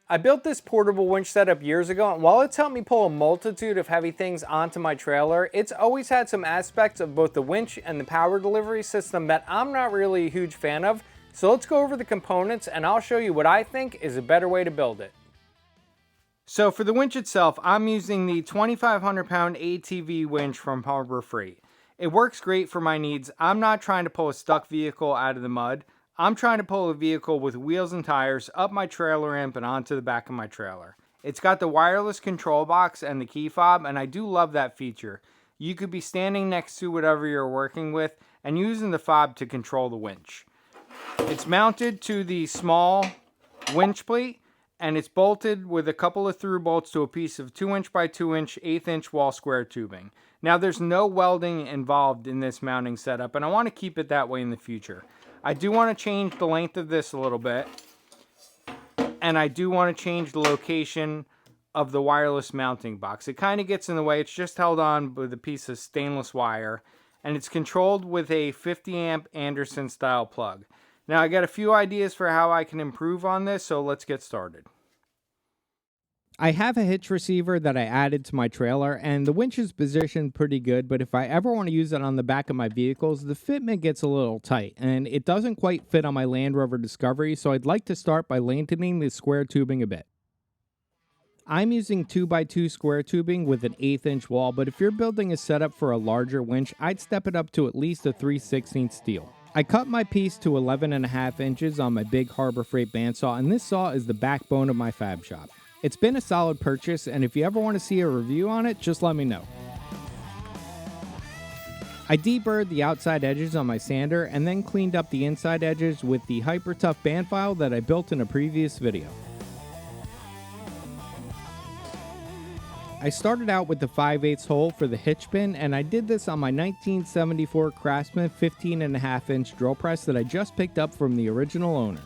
I built this portable winch setup years ago, and while it's helped me pull a multitude of heavy things onto my trailer, it's always had some aspects of both the winch and the power delivery system that I'm not really a huge fan of. So let's go over the components and I'll show you what I think is a better way to build it. So for the winch itself, I'm using the 2,500 pound ATV winch from Harbor Freight. It works great for my needs. I'm not trying to pull a stuck vehicle out of the mud. I'm trying to pull a vehicle with wheels and tires up my trailer ramp and onto the back of my trailer. It's got the wireless control box and the key fob, and I do love that feature. You could be standing next to whatever you're working with and using the fob to control the winch. It's mounted to the small winch plate, and it's bolted with a couple of through bolts to a piece of 2" by 2" 1/8" wall square tubing. Now there's no welding involved in this mounting setup, and I want to keep it that way in the future. I do want to change the length of this a little bit, and I do want to change the location of the wireless mounting box. It kind of gets in the way. It's just held on with a piece of stainless wire, and it's controlled with a 50 amp Anderson style plug. Now I got a few ideas for how I can improve on this, so let's get started. I have a hitch receiver that I added to my trailer, and the winch is positioned pretty good, but if I ever want to use it on the back of my vehicles, the fitment gets a little tight, and it doesn't quite fit on my Land Rover Discovery, so I'd like to start by lengthening the square tubing a bit. I'm using 2x2 square tubing with an 1/8" wall, but if you're building a setup for a larger winch, I'd step it up to at least a 3/16 steel. I cut my piece to 11.5 inches on my big Harbor Freight bandsaw, and this saw is the backbone of my fab shop. It's been a solid purchase, and if you ever want to see a review on it, just let me know. I deburred the outside edges on my sander and then cleaned up the inside edges with the Hyper Tough band file that I built in a previous video. I started out with the 5/8 hole for the hitch pin, and I did this on my 1974 Craftsman 15.5" drill press that I just picked up from the original owner.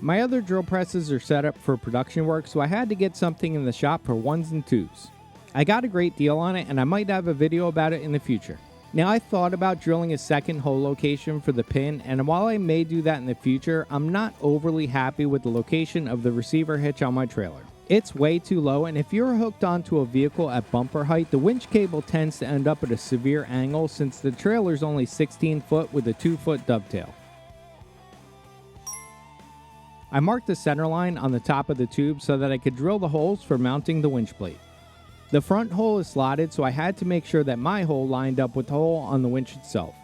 My other drill presses are set up for production work, so I had to get something in the shop for 1s and 2s. I got a great deal on it, and I might have a video about it in the future. Now, I thought about drilling a second hole location for the pin, and while I may do that in the future, I'm not overly happy with the location of the receiver hitch on my trailer. It's way too low, and if you're hooked onto a vehicle at bumper height, the winch cable tends to end up at a severe angle since the trailer's only 16 foot with a 2-foot dovetail. I marked the center line on the top of the tube so that I could drill the holes for mounting the winch plate. The front hole is slotted, so I had to make sure that my hole lined up with the hole on the winch itself.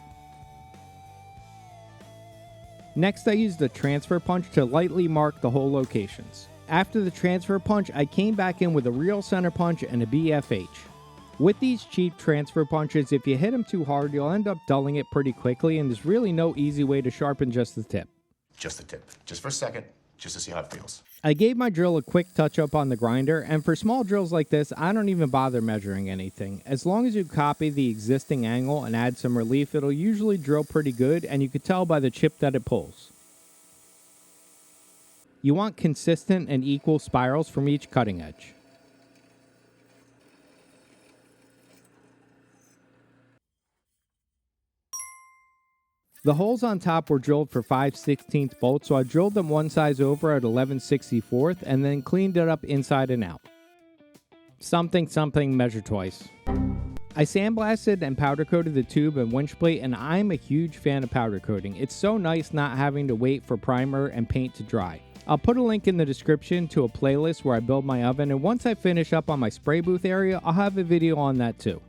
Next, I used a transfer punch to lightly mark the hole locations. After the transfer punch, I came back in with a real center punch and a BFH. With these cheap transfer punches, if you hit them too hard, you'll end up dulling it pretty quickly, and there's really no easy way to sharpen just the tip. Just the tip. Just for a second, just to see how it feels. I gave my drill a quick touch-up on the grinder, and for small drills like this, I don't even bother measuring anything. As long as you copy the existing angle and add some relief, it'll usually drill pretty good, and you can tell by the chip that it pulls. You want consistent and equal spirals from each cutting edge. The holes on top were drilled for 5/16 bolts, so I drilled them one size over at 11/64 and then cleaned it up inside and out. Something measure twice. I sandblasted and powder coated the tube and winch plate, and I'm a huge fan of powder coating. It's so nice not having to wait for primer and paint to dry. I'll put a link in the description to a playlist where I build my oven, and once I finish up on my spray booth area, I'll have a video on that too.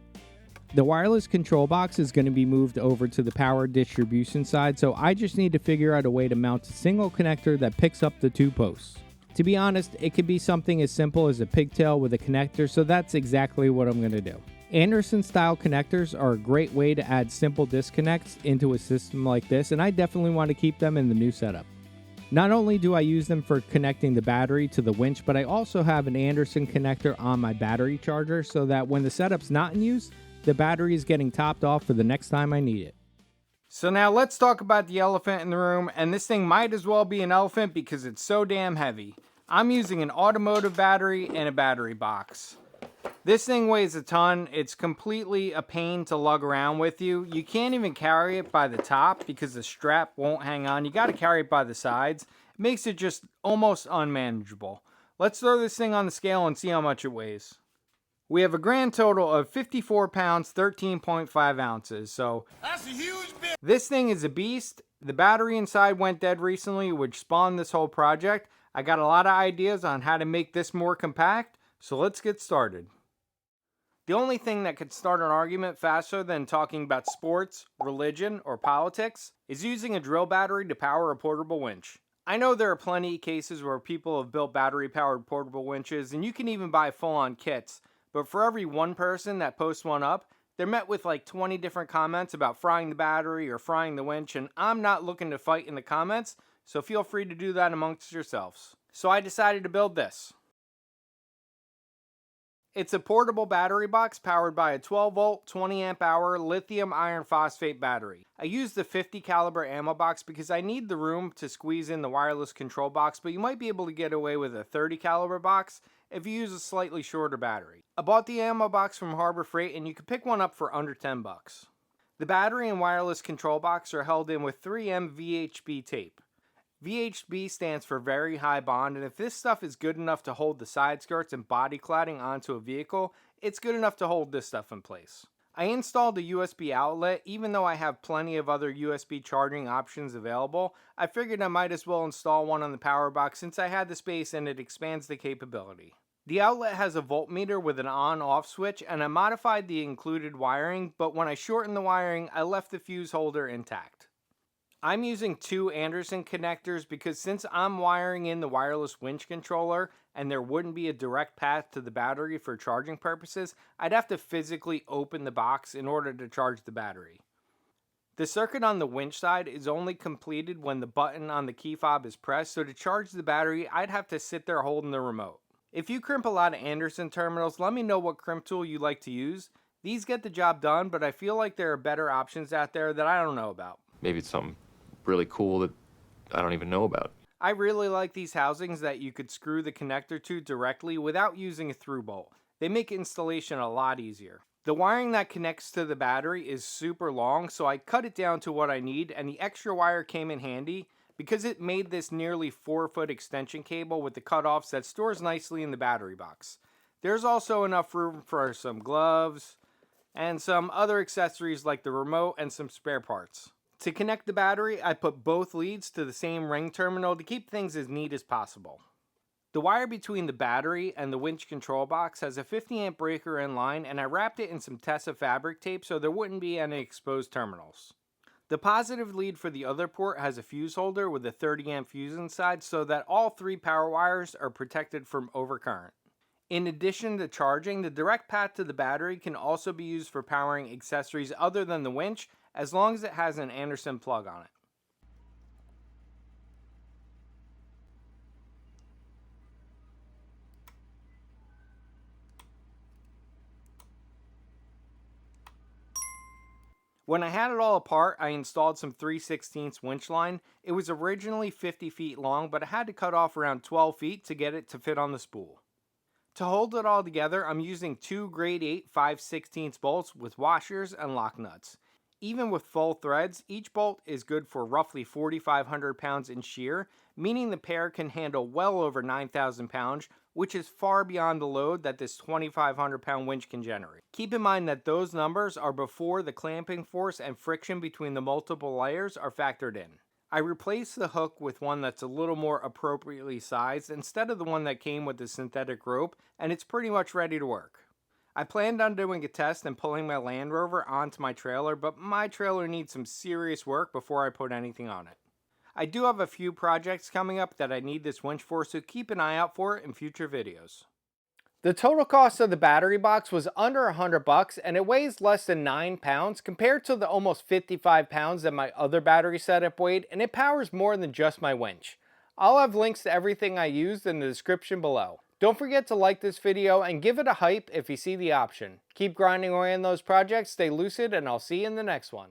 The wireless control box is going to be moved over to the power distribution side, so I just need to figure out a way to mount a single connector that picks up the two posts. To be honest, it could be something as simple as a pigtail with a connector, so that's exactly what I'm going to do. Anderson style connectors are a great way to add simple disconnects into a system like this, and I definitely want to keep them in the new setup. Not only do I use them for connecting the battery to the winch, but I also have an Anderson connector on my battery charger so that when the setup's not in use, the battery is getting topped off for the next time I need it. So now let's talk about the elephant in the room, and this thing might as well be an elephant because it's so damn heavy. I'm using an automotive battery and a battery box. This thing weighs a ton. It's completely a pain to lug around with you. You can't even carry it by the top because the strap won't hang on. You got to carry it by the sides. It makes it just almost unmanageable. Let's throw this thing on the scale and see how much it weighs. We have a grand total of 54 pounds, 13.5 ounces. So That's a huge bit. this thing is a beast. The battery inside went dead recently, which spawned this whole project. I got a lot of ideas on how to make this more compact. So let's get started. The only thing that could start an argument faster than talking about sports, religion, or politics is using a drill battery to power a portable winch. I know there are plenty of cases where people have built battery-powered portable winches, and you can even buy full-on kits, but for every one person that posts one up, they're met with like 20 different comments about frying the battery or frying the winch, and I'm not looking to fight in the comments, so feel free to do that amongst yourselves. So I decided to build this. It's a portable battery box powered by a 12-volt, 20-amp-hour lithium iron phosphate battery. I used the 50 caliber ammo box because I need the room to squeeze in the wireless control box, but you might be able to get away with a 30 caliber box if you use a slightly shorter battery. I bought the ammo box from Harbor Freight, and you can pick one up for under 10 bucks. The battery and wireless control box are held in with 3M VHB tape. VHB stands for very high bond, and if this stuff is good enough to hold the side skirts and body cladding onto a vehicle, it's good enough to hold this stuff in place. I installed a USB outlet. Even though I have plenty of other USB charging options available, I figured I might as well install one on the power box since I had the space and it expands the capability. The outlet has a voltmeter with an on-off switch, and I modified the included wiring, but when I shortened the wiring, I left the fuse holder intact. I'm using two Anderson connectors because since I'm wiring in the wireless winch controller and there wouldn't be a direct path to the battery for charging purposes, I'd have to physically open the box in order to charge the battery. The circuit on the winch side is only completed when the button on the key fob is pressed, so to charge the battery, I'd have to sit there holding the remote. If you crimp a lot of Anderson terminals, let me know what crimp tool you like to use. These get the job done, but I feel like there are better options out there that I don't know about. Maybe it's something really cool that I don't even know about. I really like these housings that you could screw the connector to directly without using a through bolt. They make installation a lot easier. The wiring that connects to the battery is super long, so I cut it down to what I need, and the extra wire came in handy because it made this nearly 4-foot extension cable with the cutoffs that stores nicely in the battery box. There's also enough room for some gloves and some other accessories like the remote and some spare parts. To connect the battery, I put both leads to the same ring terminal to keep things as neat as possible. The wire between the battery and the winch control box has a 50 amp breaker in line, and I wrapped it in some Tessa fabric tape so there wouldn't be any exposed terminals. The positive lead for the other port has a fuse holder with a 30 amp fuse inside so that all three power wires are protected from overcurrent. In addition to charging, the direct path to the battery can also be used for powering accessories other than the winch, as long as it has an Anderson plug on it. When I had it all apart, I installed some 3/16 winch line. It was originally 50 feet long, but I had to cut off around 12 feet to get it to fit on the spool. To hold it all together, I'm using two grade 8 5/16 bolts with washers and lock nuts. Even with full threads, each bolt is good for roughly 4,500 pounds in shear, meaning the pair can handle well over 9,000 pounds, which is far beyond the load that this 2,500 pound winch can generate. Keep in mind that those numbers are before the clamping force and friction between the multiple layers are factored in. I replaced the hook with one that's a little more appropriately sized instead of the one that came with the synthetic rope, and it's pretty much ready to work. I planned on doing a test and pulling my Land Rover onto my trailer, but my trailer needs some serious work before I put anything on it. I do have a few projects coming up that I need this winch for, so keep an eye out for it in future videos. The total cost of the battery box was under $100 and it weighs less than 9 pounds compared to the almost 55 pounds that my other battery setup weighed, and it powers more than just my winch. I'll have links to everything I used in the description below. Don't forget to like this video and give it a hype if you see the option. Keep grinding away on those projects, stay lucid, and I'll see you in the next one.